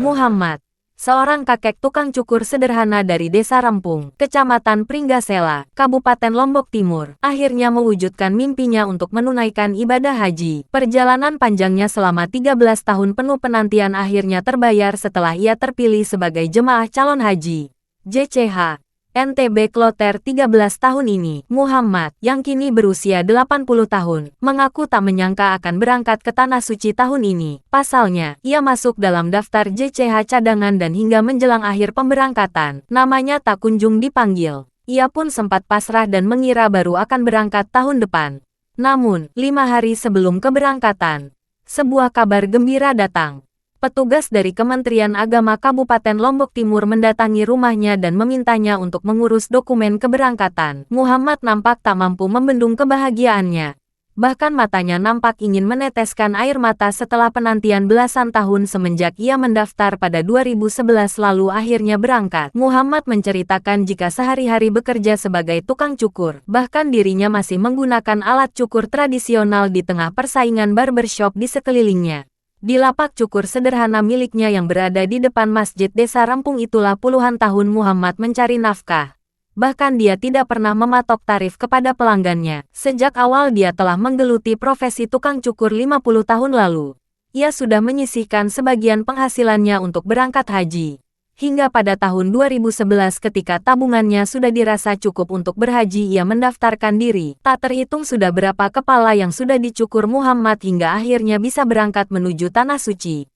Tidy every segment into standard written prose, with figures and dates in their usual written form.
Muhammad, seorang kakek tukang cukur sederhana dari Desa Rempung, Kecamatan Pringgasela, Kabupaten Lombok Timur, akhirnya mewujudkan mimpinya untuk menunaikan ibadah haji. Perjalanan panjangnya selama 13 tahun penuh penantian akhirnya terbayar setelah ia terpilih sebagai jemaah calon haji JCH NTB Kloter 13 tahun ini. Muhammad, yang kini berusia 80 tahun, mengaku tak menyangka akan berangkat ke Tanah Suci tahun ini. Pasalnya, ia masuk dalam daftar JCH cadangan dan hingga menjelang akhir pemberangkatan, namanya tak kunjung dipanggil. Ia pun sempat pasrah dan mengira baru akan berangkat tahun depan. Namun, 5 hari sebelum keberangkatan, sebuah kabar gembira datang. Petugas dari Kementerian Agama Kabupaten Lombok Timur mendatangi rumahnya dan memintanya untuk mengurus dokumen keberangkatan. Muhammad nampak tak mampu membendung kebahagiaannya. Bahkan matanya nampak ingin meneteskan air mata setelah penantian belasan tahun semenjak ia mendaftar pada 2011 lalu akhirnya berangkat. Muhammad menceritakan jika sehari-hari bekerja sebagai tukang cukur. Bahkan dirinya masih menggunakan alat cukur tradisional di tengah persaingan barbershop di sekelilingnya. Di lapak cukur sederhana miliknya yang berada di depan Masjid Desa Rempung itulah puluhan tahun Muhammad mencari nafkah. Bahkan dia tidak pernah mematok tarif kepada pelanggannya. Sejak awal dia telah menggeluti profesi tukang cukur 50 tahun lalu. Ia sudah menyisihkan sebagian penghasilannya untuk berangkat haji. Hingga pada tahun 2011 ketika tabungannya sudah dirasa cukup untuk berhaji ia mendaftarkan diri. Tak terhitung sudah berapa kepala yang sudah dicukur Muhammad hingga akhirnya bisa berangkat menuju Tanah Suci.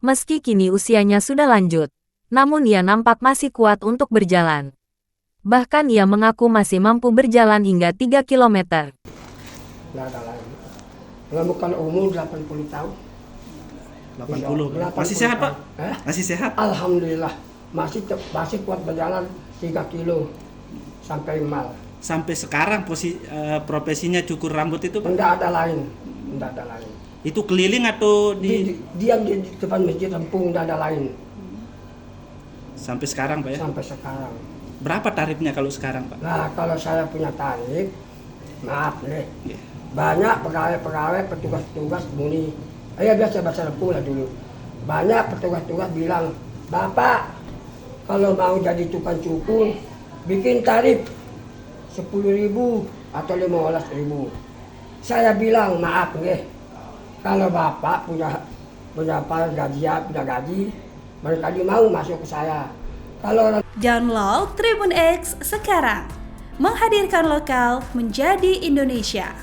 Meski kini usianya sudah lanjut, namun ia nampak masih kuat untuk berjalan. Bahkan ia mengaku masih mampu berjalan hingga 3 kilometer. Nggak ada lagi. Bukan umur 80 tahun. 80. Masih sehat, Pak? Masih sehat? Alhamdulillah. Masih kuat berjalan 3 kilo sampai mal. Sampai sekarang profesinya cukur rambut itu, Pak? Enggak ada lain. Enggak ada lain. Itu keliling atau diam di depan Masjid Rempung, enggak ada lain. Sampai sekarang, Pak ya? Sampai sekarang. Berapa tarifnya kalau sekarang, Pak? Nah, kalau saya punya tarif, maaf nih. Banyak pegawai, petugas-petugas muni. Biasa bahasa Rempung lah dulu. Banyak petugas-petugas bilang, Bapak, kalau mau jadi tukang cukur, bikin tarif 10.000 atau 15.000. Saya bilang, maaf nih, kalau Bapak punya gaji, barangkali mau masuk ke saya. Kalau download Tribun X sekarang, menghadirkan lokal menjadi Indonesia.